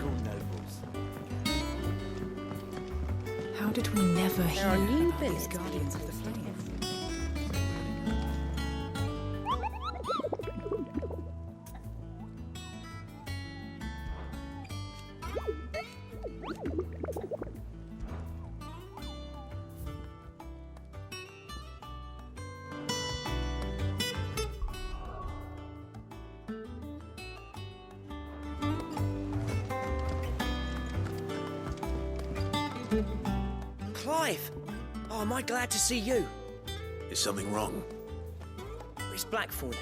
Typical nobles. How did we never There are hear new about these villains Guardians of the Flame? Clive! Oh, am I glad to see you? Is something wrong? It's Blackthorn.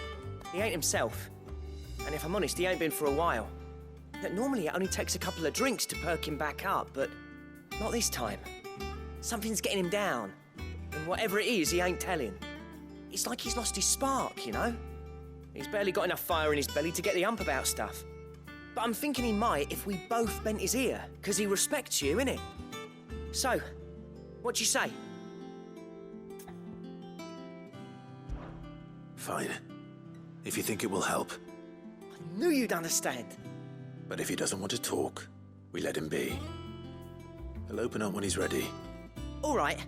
He ain't himself. And if I'm honest, he ain't been for a while. Normally it only takes a couple of drinks to perk him back up, but not this time. Something's getting him down. And whatever it is, he ain't telling. It's like he's lost his spark, you know? He's barely got enough fire in his belly to get the ump about stuff. But I'm thinking he might if we both bent his ear, because he respects you, innit? So, what do you say? Fine. If you think it will help. I knew you'd understand. But if he doesn't want to talk, we let him be. He'll open up when he's ready. All right.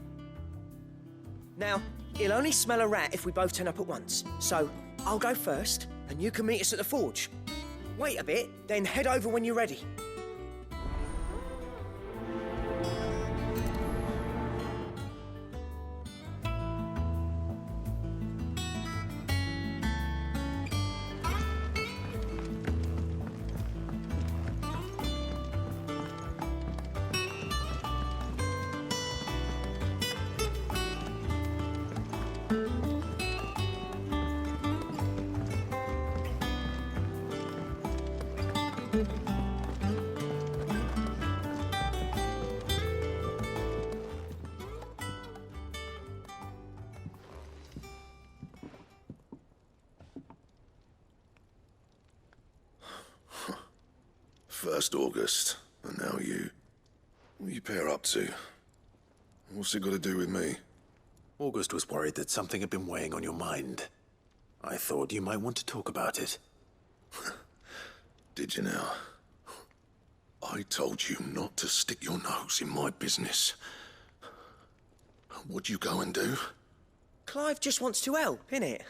Now, he'll only smell a rat if we both turn up at once. So, I'll go first, and you can meet us at the forge. Wait a bit, then head over when you're ready. First August, and now you. What you pair up to? What's it got to do with me? August was worried that something had been weighing on your mind. I thought you might want to talk about it. Did you now? I told you not to stick your nose in my business. What'd you go and do? Clive just wants to help, innit?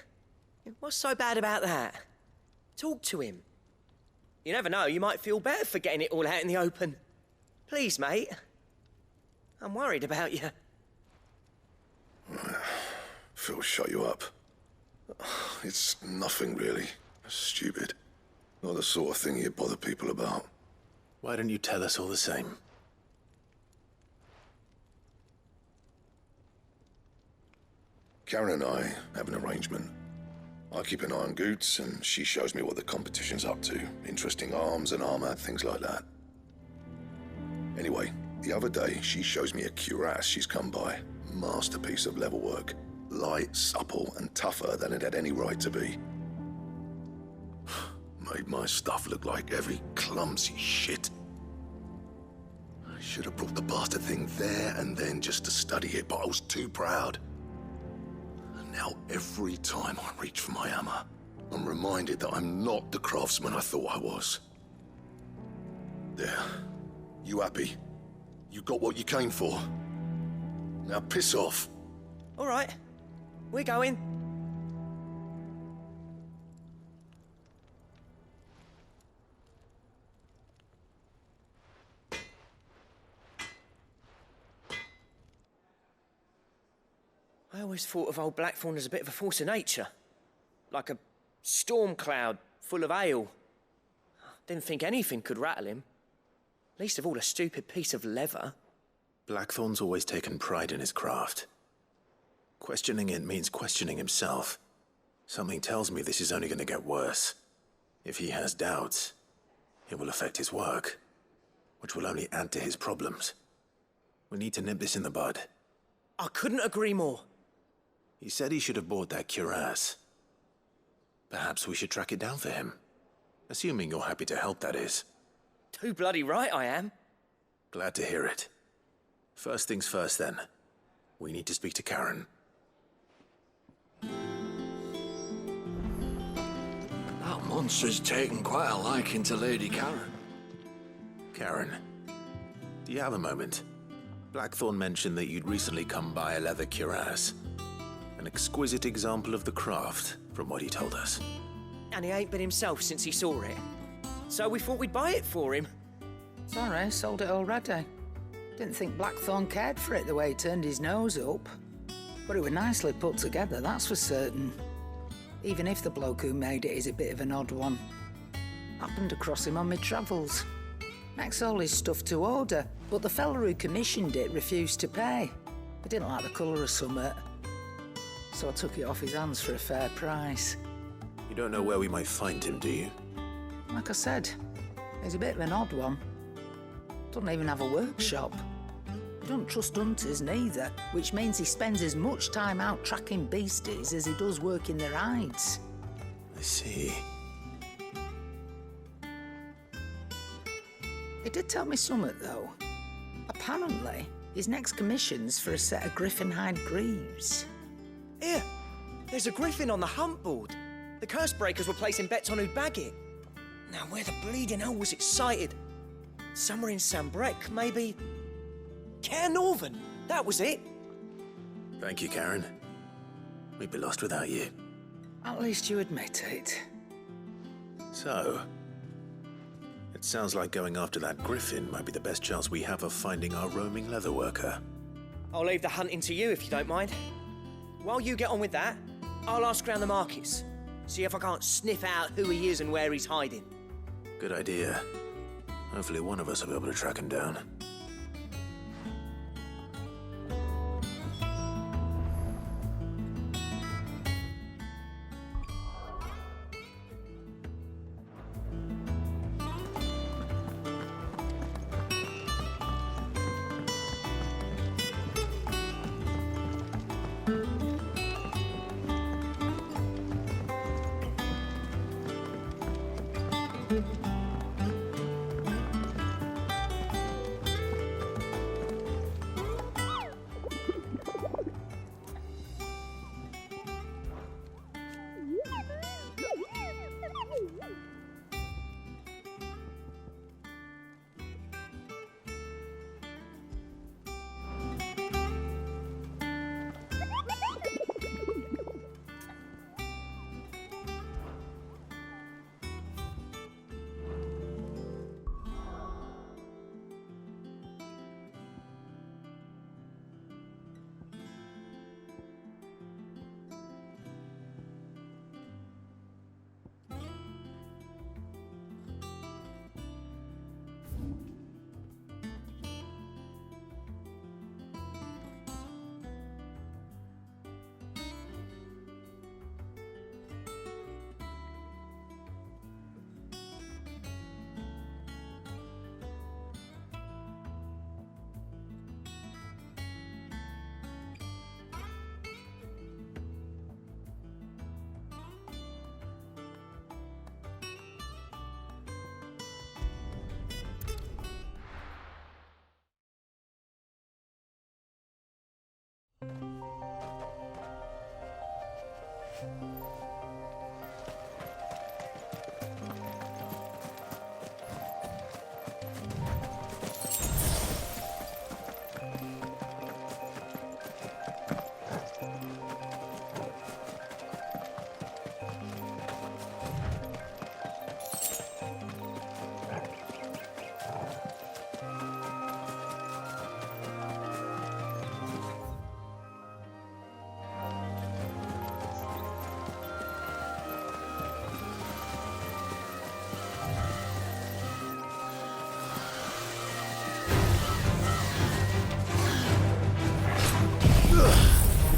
What's so bad about that? Talk to him. You never know, you might feel better for getting it all out in the open. Please, mate. I'm worried about you. Phil shut you up. It's nothing really. Stupid. Not the sort of thing you bother people about. Why don't you tell us all the same? Karen and I have an arrangement. I keep an eye on Goots, and she shows me what the competition's up to. Interesting arms and armor, things like that. Anyway, the other day, she shows me a cuirass she's come by. Masterpiece of level work. Light, supple, and tougher than it had any right to be. Made my stuff look like every clumsy shit. I should have brought the bastard thing there and then just to study it, but I was too proud. Now, every time I reach for my hammer, I'm reminded that I'm not the craftsman I thought I was. There. You happy? You got what you came for. Now piss off. All right. We're going. I always thought of old Blackthorn as a bit of a force of nature. Like a storm cloud full of ale. Didn't think anything could rattle him. Least of all a stupid piece of leather. Blackthorn's always taken pride in his craft. Questioning it means questioning himself. Something tells me this is only going to get worse. If he has doubts, it will affect his work, which will only add to his problems. We need to nip this in the bud. I couldn't agree more. He said he should have bought that cuirass. Perhaps we should track it down for him. Assuming you're happy to help, that is. Too bloody right I am. Glad to hear it. First things first, then. We need to speak to Karen. That monster's taken quite a liking to Lady Karen. Karen, do you have a moment? Blackthorn mentioned that you'd recently come by a leather cuirass. An exquisite example of the craft, from what he told us. And he ain't been himself since he saw it. So we thought we'd buy it for him. Sorry, sold it already. Didn't think Blackthorn cared for it the way he turned his nose up. But it was nicely put together, that's for certain. Even if the bloke who made it is a bit of an odd one. Happened across him on my travels. Makes all his stuff to order, but the fella who commissioned it refused to pay. He didn't like the colour of summit. So I took it off his hands for a fair price. You don't know where we might find him, do you? Like I said, he's a bit of an odd one. Doesn't even have a workshop. He don't trust hunters neither, which means he spends as much time out tracking beasties as he does working their hides. I see. He did tell me something, though. Apparently, his next commission's for a set of griffin hide greaves. Here, there's a griffin on the hunt board. The curse breakers were placing bets on who'd bag it. Now, where the bleeding hell was it sighted? Somewhere in Sambrec, maybe? Care Northern, that was it. Thank you, Karen. We'd be lost without you. At least you admit it. So, it sounds like going after that griffin might be the best chance we have of finding our roaming leatherworker. I'll leave the hunting to you if you don't mind. While you get on with that, I'll ask around the markets. See if I can't sniff out who he is and where he's hiding. Good idea. Hopefully one of us will be able to track him down.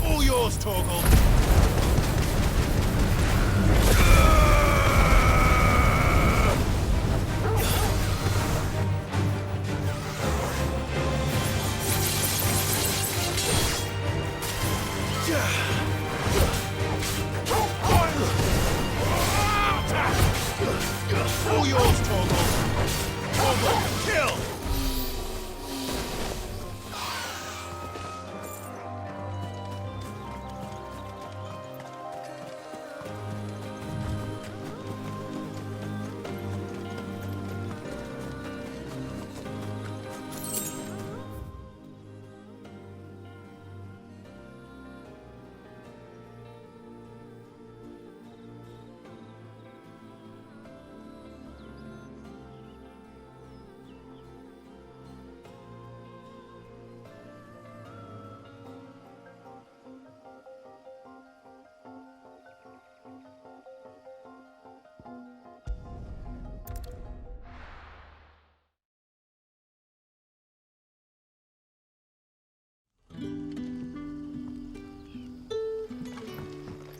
All yours, Torgal. All yours, Torgal. Torgal, kill!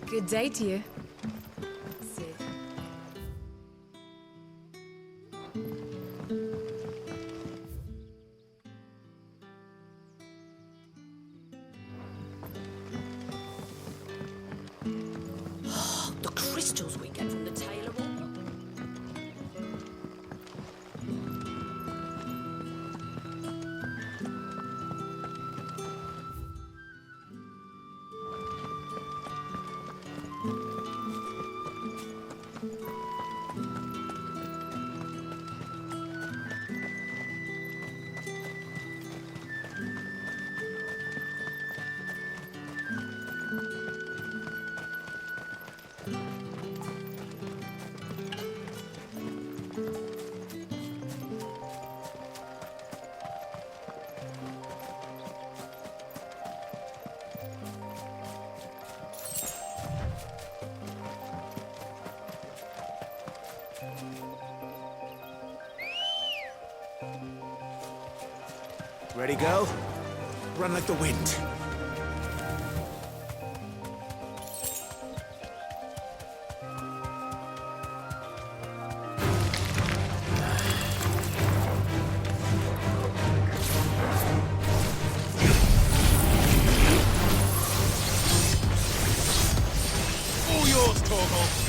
Good day to you. Sid. The crystals we get from the Taylor Wall. Ready, go? Run like the wind. All yours, Torgal.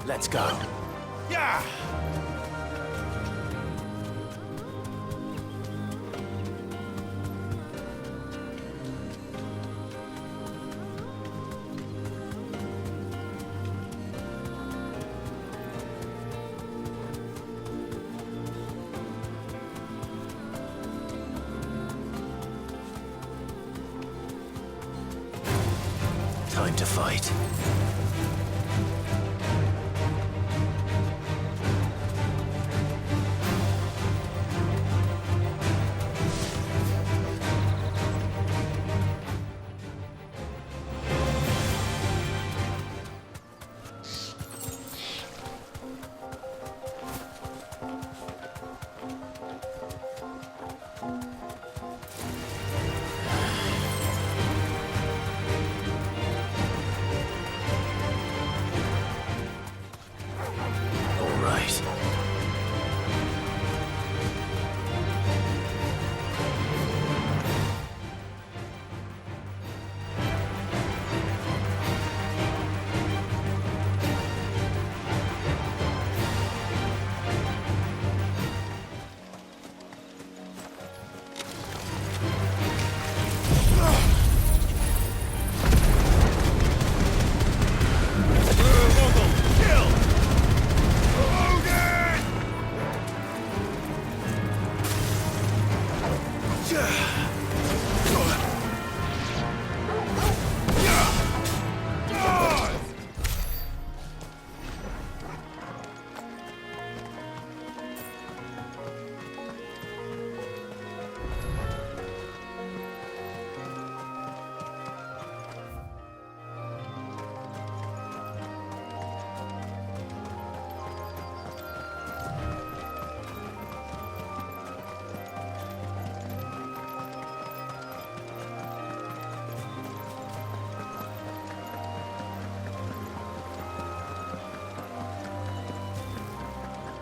Let's go. Yeah! Time to fight.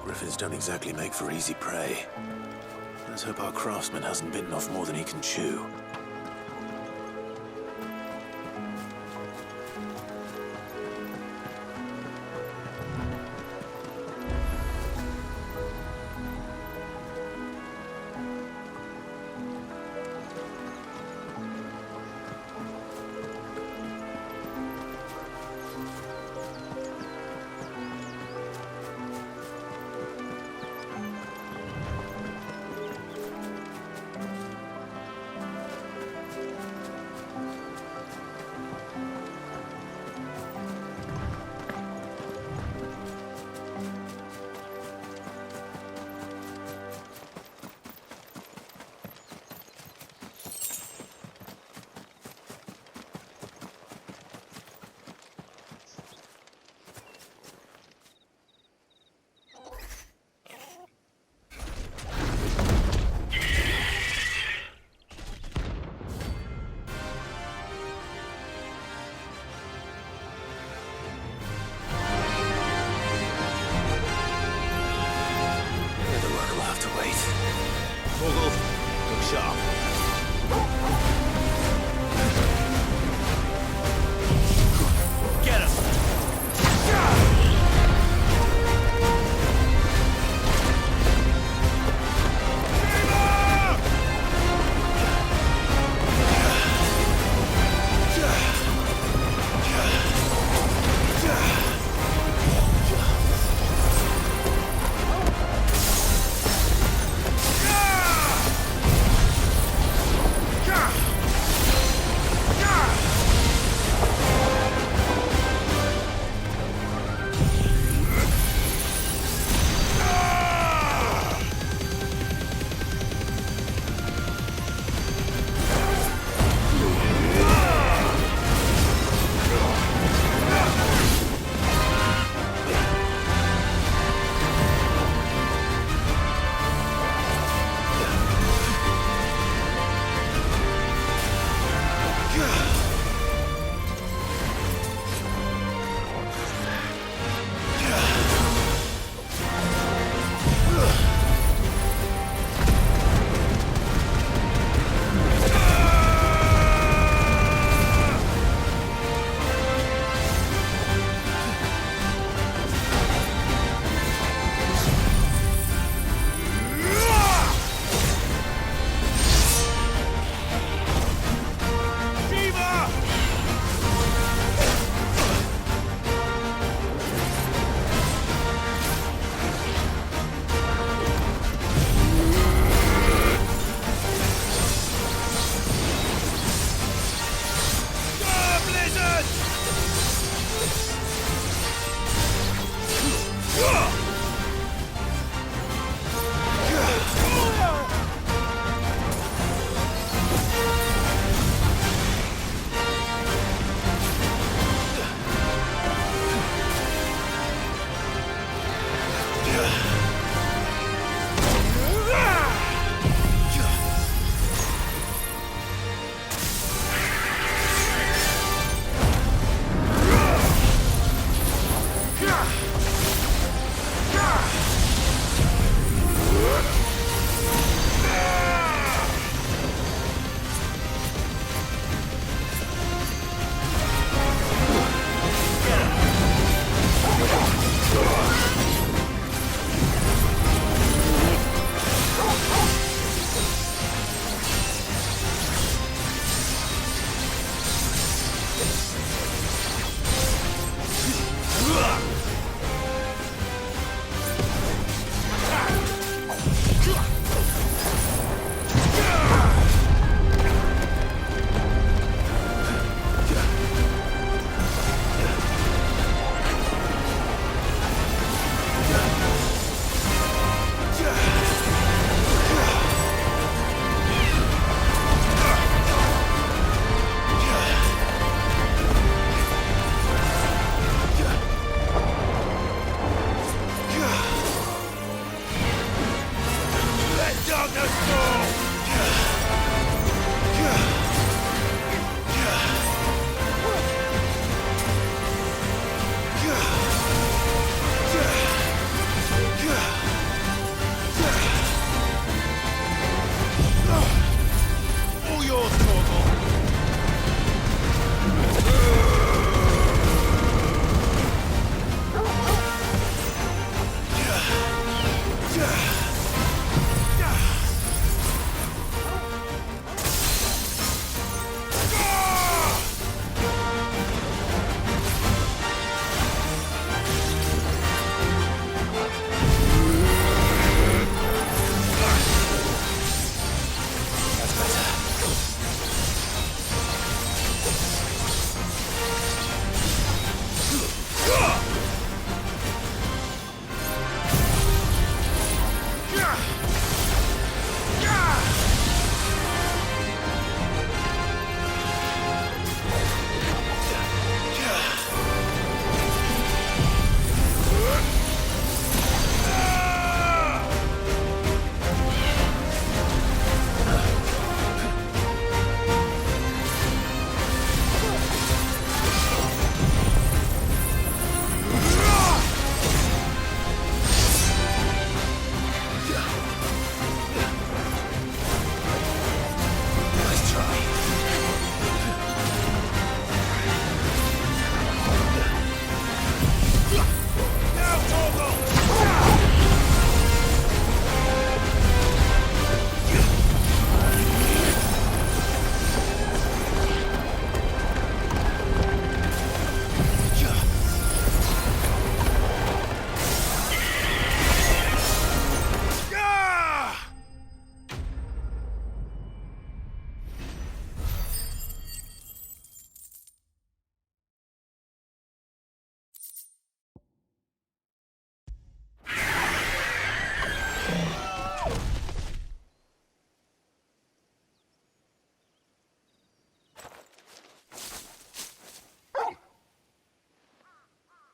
Griffins don't exactly make for easy prey. Let's hope our craftsman hasn't bitten off more than he can chew.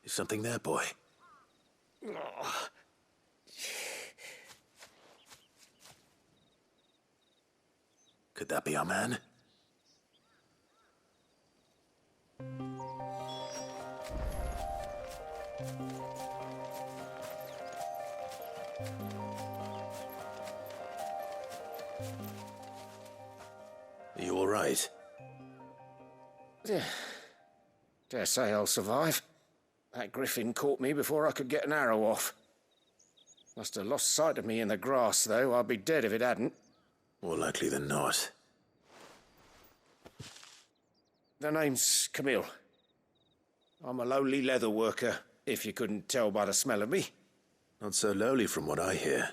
Is something there, boy? Could that be our man? Are you all right? Dare say I'll survive. That griffin caught me before I could get an arrow off. Must have lost sight of me in the grass, though. I'd be dead if it hadn't. More likely than not. The name's Camille. I'm a lowly leather worker, if you couldn't tell by the smell of me. Not so lowly from what I hear.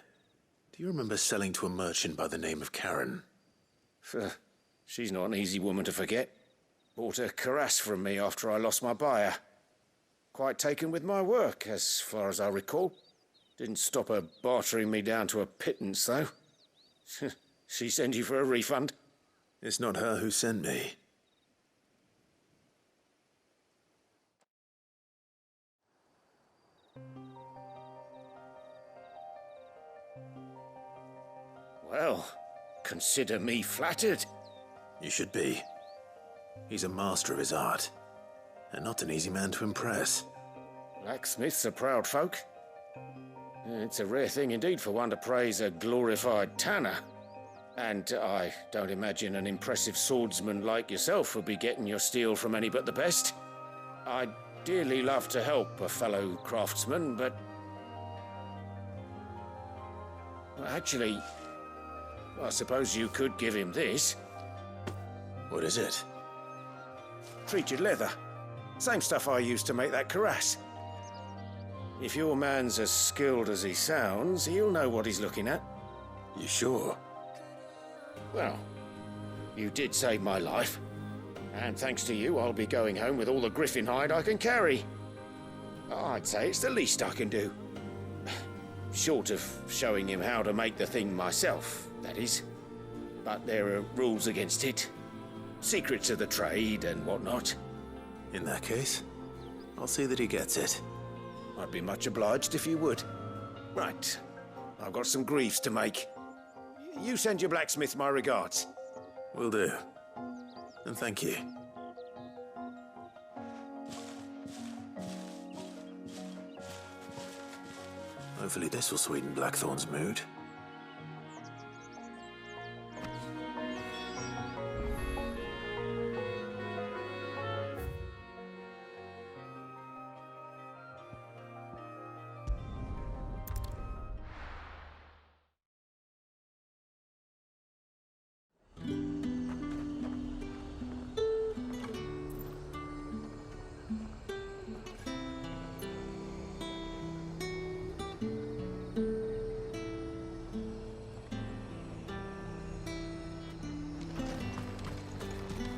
Do you remember selling to a merchant by the name of Karen? She's not an easy woman to forget. Bought a cuirass from me after I lost my buyer. Quite taken with my work, as far as I recall. Didn't stop her bartering me down to a pittance, though. She sent you for a refund? It's not her who sent me. Well, consider me flattered. You should be. He's a master of his art, and not an easy man to impress. Blacksmiths are proud folk. It's a rare thing indeed for one to praise a glorified tanner. And I don't imagine an impressive swordsman like yourself would be getting your steel from any but the best. I'd dearly love to help a fellow craftsman, but... well, actually, I suppose you could give him this. What is it? Treated leather. Same stuff I used to make that cuirass. If your man's as skilled as he sounds, he'll know what he's looking at. You sure? Well, you did save my life. And thanks to you, I'll be going home with all the griffin hide I can carry. I'd say it's the least I can do. Short of showing him how to make the thing myself, that is. But there are rules against it. Secrets of the trade and whatnot. In that case, I'll see that he gets it. I'd be much obliged if you would. Right. I've got some greaves to make. You send your blacksmith my regards. Will do. And thank you. Hopefully this will sweeten Blackthorn's mood.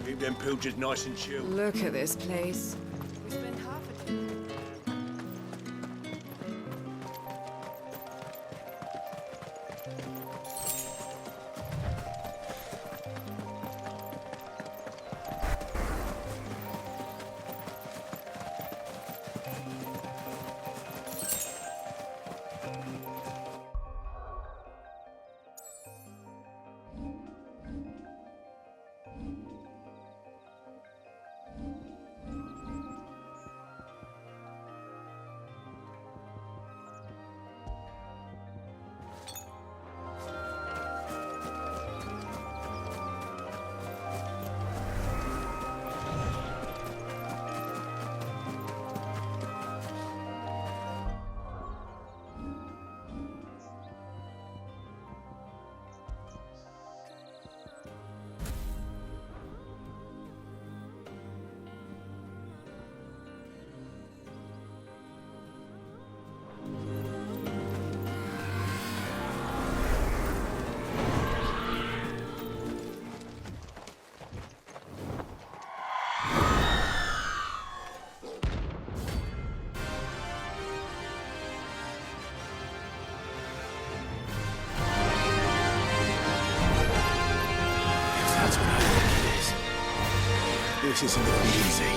Keep them pilgers nice and chill. Look at this place. We spent half a day. This isn't going to be easy.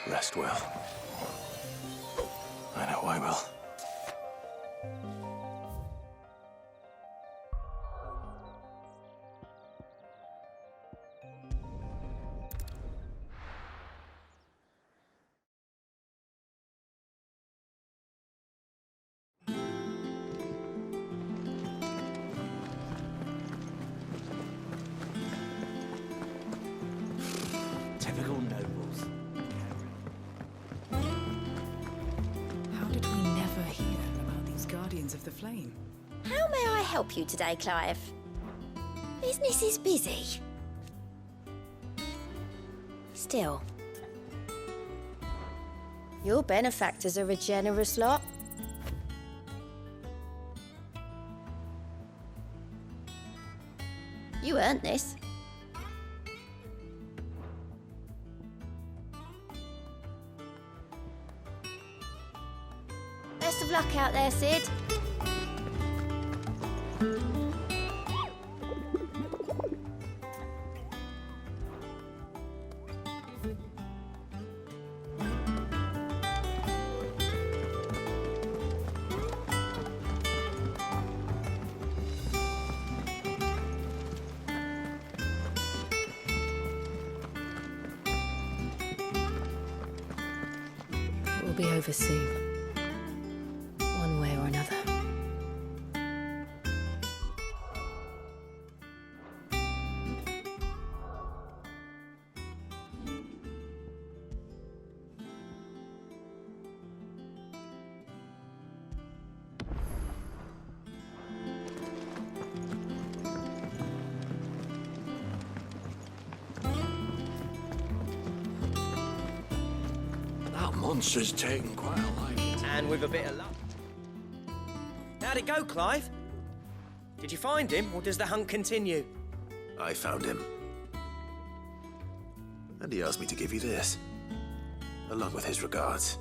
Rest well. I know I will. Typical nobles. How did we never hear about these Guardians of the Flame? How may I help you today, Clive? Business is busy. Still, your benefactors are a generous lot. You earned this. Best of luck out there, Sid. We'll be over soon. One way or another. That monster's taken quite a liking. And with a bit of luck. How'd it go, Clive? Did you find him, or does the hunt continue? I found him. And he asked me to give you this, along with his regards.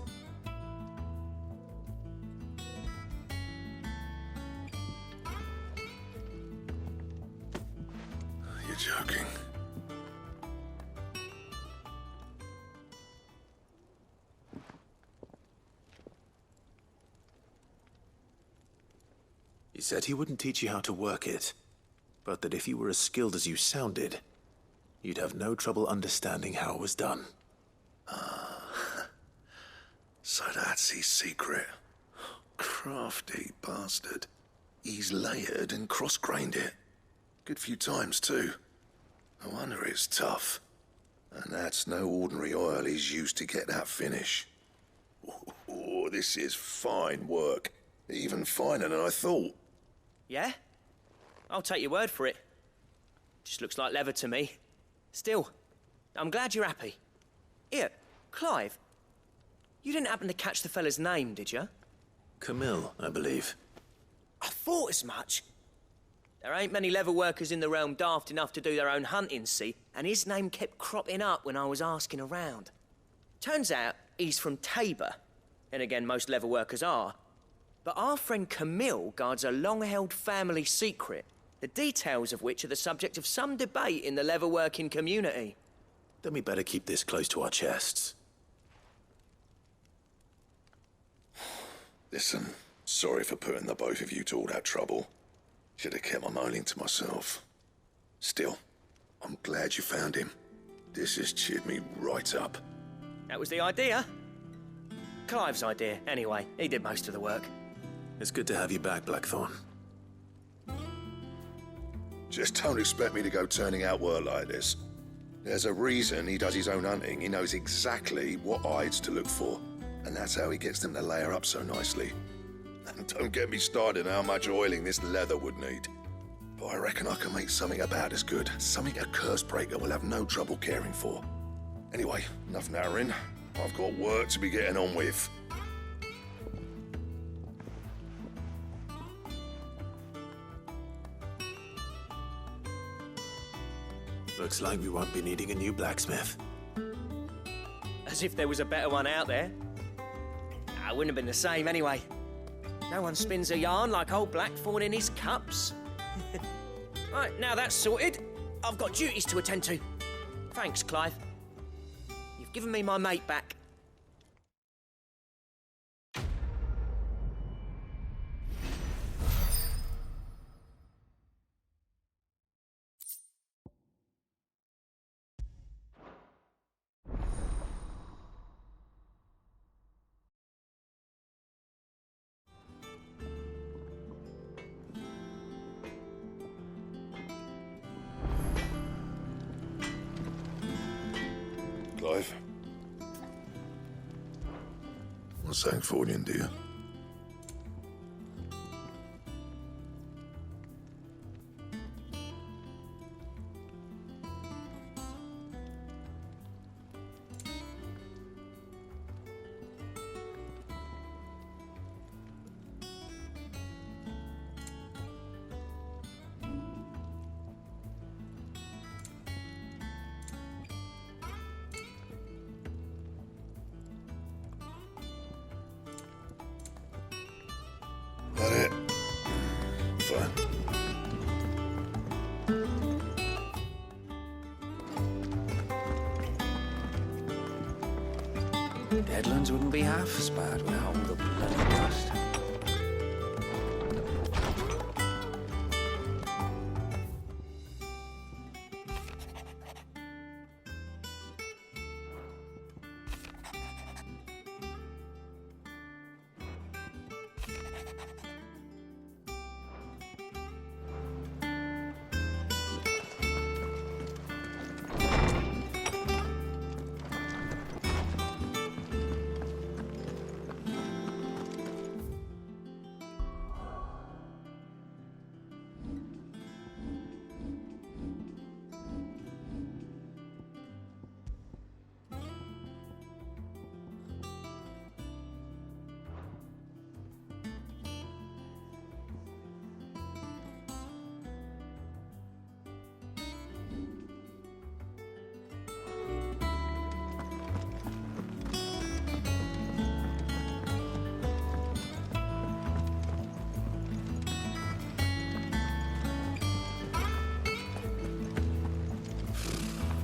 You're joking. He said he wouldn't teach you how to work it, but that if you were as skilled as you sounded, you'd have no trouble understanding how it was done. So that's his secret. Crafty bastard. He's layered and cross-grained it. Good few times, too. No wonder it's tough. And that's no ordinary oil he's used to get that finish. Oh, this is fine work. Even finer than I thought. Yeah? I'll take your word for it. Just looks like leather to me. Still, I'm glad you're happy. Here, Clive, you didn't happen to catch the fella's name, did you? Camille, I believe. I thought as much. There ain't many leather workers in the realm daft enough to do their own hunting, see? And his name kept cropping up when I was asking around. Turns out he's from Tabor. And again, most leather workers are. But our friend Camille guards a long-held family secret, the details of which are the subject of some debate in the leather-working community. Then we better keep this close to our chests. Listen, sorry for putting the both of you to all that trouble. Should have kept my moaning to myself. Still, I'm glad you found him. This has cheered me right up. That was the idea. Clive's idea, anyway. He did most of the work. It's good to have you back, Blackthorn. Just don't expect me to go turning out work like this. There's a reason he does his own hunting. He knows exactly what hides to look for. And that's how he gets them to layer up so nicely. And don't get me started on how much oiling this leather would need. But I reckon I can make something about as good. Something a Cursebreaker will have no trouble caring for. Anyway, enough narrowing. I've got work to be getting on with. Looks like we won't be needing a new blacksmith. As if there was a better one out there. It wouldn't have been the same anyway. No one spins a yarn like old Blackthorn in his cups. Right, now that's sorted, I've got duties to attend to. Thanks, Clive. You've given me my mate back, Clive. What's St. Fordian, dear? That it? Fine. Deadlands wouldn't be half as bad without all the bloody dust.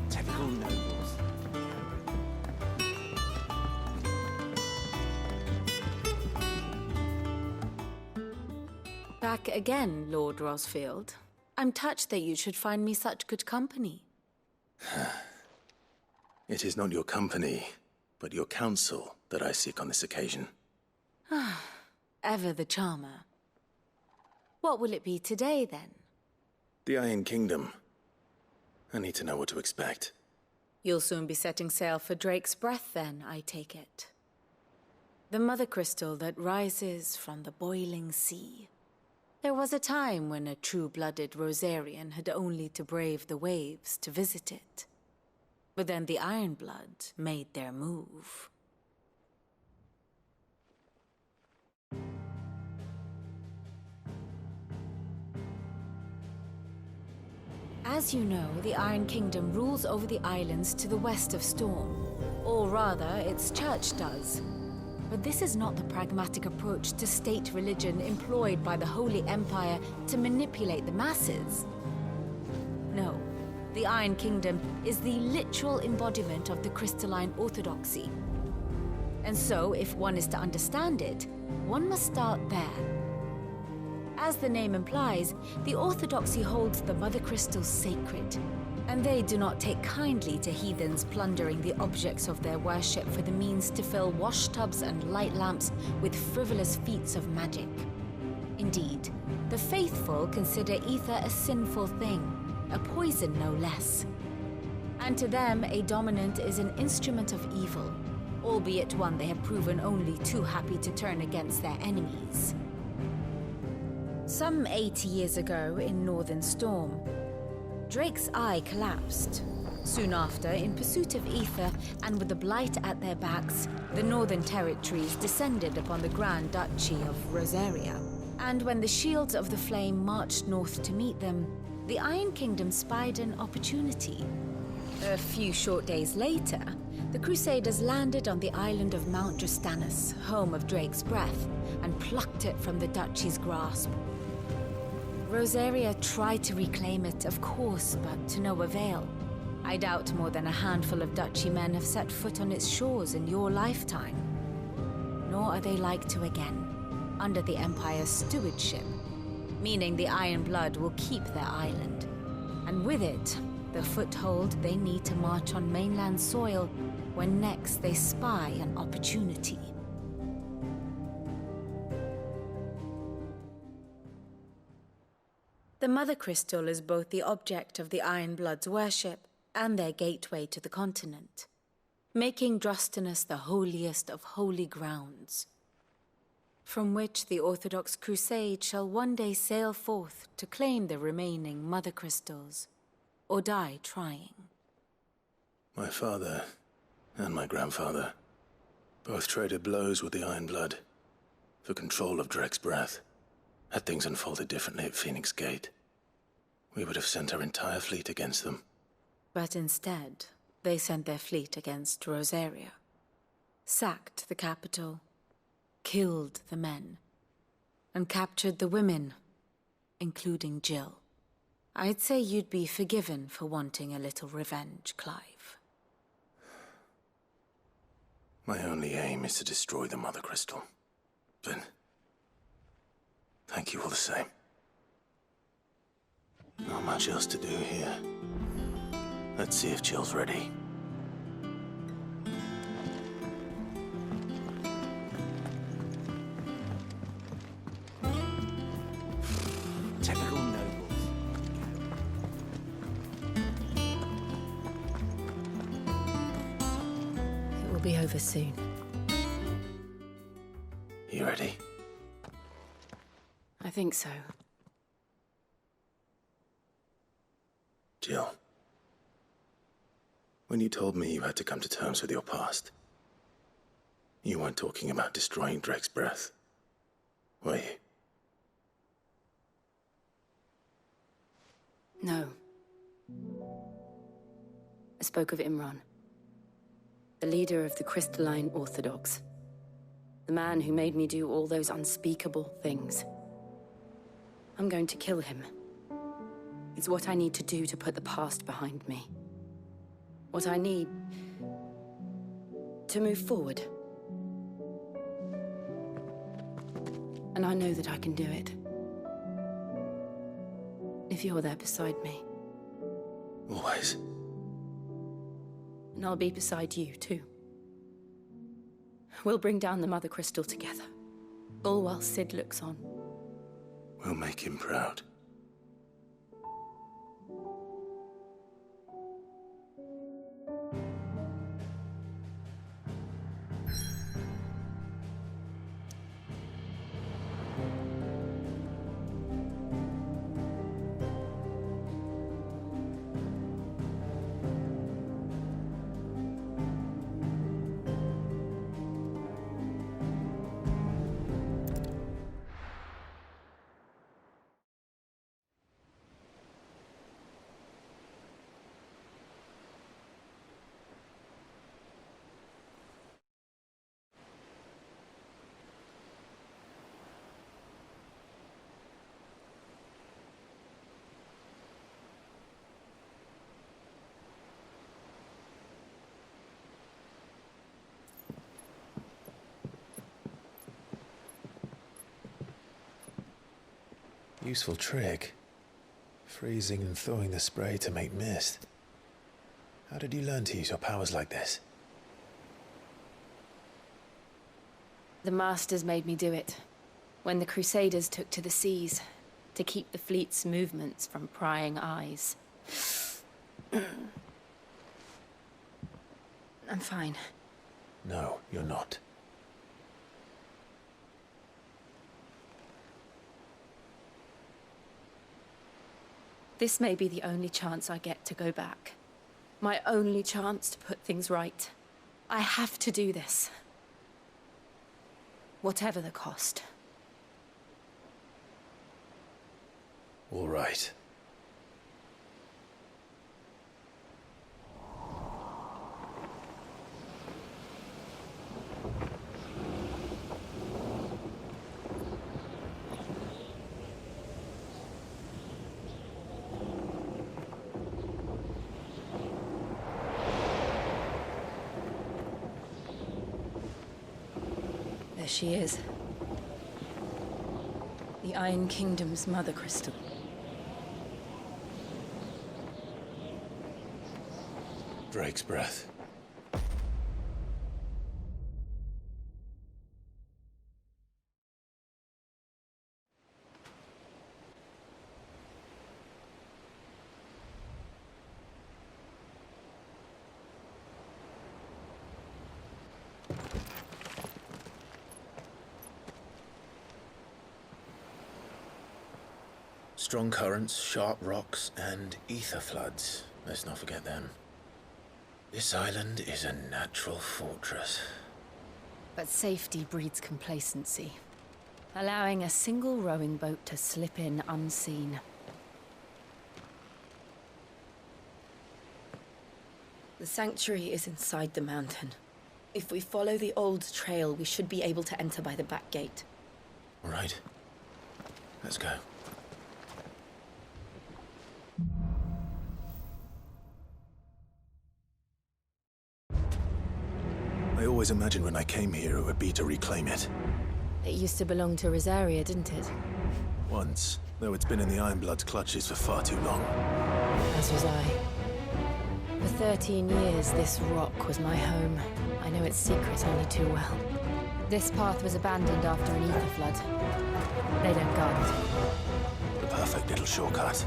Typical nobles. Back again, Lord Rosfield. I'm touched that you should find me such good company. It is not your company, but your counsel that I seek on this occasion. Ever the charmer. What will it be today, then? The Iron Kingdom. I need to know what to expect. You'll soon be setting sail for Drake's Breath, then, I take it. The mother crystal that rises from the boiling sea. There was a time when a true-blooded Rosarian had only to brave the waves to visit it. But then the Ironblood made their move. As you know, the Iron Kingdom rules over the islands to the west of Storm. Or rather, its church does. But this is not the pragmatic approach to state religion employed by the Holy Empire to manipulate the masses. No, the Iron Kingdom is the literal embodiment of the crystalline orthodoxy. And so, if one is to understand it, one must start there. As the name implies, the orthodoxy holds the mother crystals sacred, and they do not take kindly to heathens plundering the objects of their worship for the means to fill washtubs and light lamps with frivolous feats of magic. Indeed, the faithful consider ether a sinful thing, a poison no less. And to them, a dominant is an instrument of evil, albeit one they have proven only too happy to turn against their enemies. Some 80 years ago, in Northern Storm, Drake's eye collapsed. Soon after, in pursuit of ether and with the blight at their backs, the Northern Territories descended upon the Grand Duchy of Rosaria. And when the Shields of the Flame marched north to meet them, the Iron Kingdom spied an opportunity. A few short days later, the Crusaders landed on the island of Mount Drustanus, home of Drake's Breath, and plucked it from the duchy's grasp. Rosaria tried to reclaim it, of course, but to no avail. I doubt more than a handful of duchy men have set foot on its shores in your lifetime. Nor are they like to again, under the Empire's stewardship, meaning the Iron Blood will keep their island. And with it, the foothold they need to march on mainland soil when next they spy an opportunity. The Mother Crystal is both the object of the Iron Blood's worship and their gateway to the continent. making Drostanus the holiest of holy grounds, from which the Orthodox Crusade shall one day sail forth to claim the remaining Mother Crystals, or die trying. My father and my grandfather both traded blows with the Iron Blood for control of Drake's breath. Had things unfolded differently at Phoenix Gate, we would have sent our entire fleet against them. But instead, they sent their fleet against Rosaria, sacked the capital, killed the men, and captured the women, including Jill. I'd say you'd be forgiven for wanting a little revenge, Clive. My only aim is to destroy the Mother Crystal. But thank you all the same. Not much else to do here. Let's see if Jill's ready. Typical nobles. It will be over soon. You ready? I think so. Jill. When you told me you had to come to terms with your past, you weren't talking about destroying Drake's breath, were you? No. I spoke of Imran, the leader of the Crystalline Orthodox. The man who made me do all those unspeakable things. I'm going to kill him. It's what I need to do to put the past behind me. What I need to move forward. And I know that I can do it. If you're there beside me. Always. And I'll be beside you, too. We'll bring down the Mother Crystal together. All while Sid looks on. We'll make him proud. Useful trick. Freezing and thawing the spray to make mist. How did you learn to use your powers like this? The Masters made me do it. When the Crusaders took to the seas, to keep the fleet's movements from prying eyes. I'm fine. No, you're not. This may be the only chance I get to go back. My only chance to put things right. I have to do this. Whatever the cost. All right. There she is. The Iron Kingdom's Mother Crystal. Drake's breath. Strong currents, sharp rocks, and ether floods. Let's not forget them. This island is a natural fortress. But safety breeds complacency, allowing a single rowing boat to slip in unseen. The sanctuary is inside the mountain. If we follow the old trail, we should be able to enter by the back gate. All right. Let's go. I always imagined when I came here it would be to reclaim it. It used to belong to Rosaria, didn't it? Once, though it's been in the Ironblood's clutches for far too long. As was I. For 13 years, this rock was my home. I know its secret only too well. This path was abandoned after an ether flood. They don't guard it. The perfect little shortcut.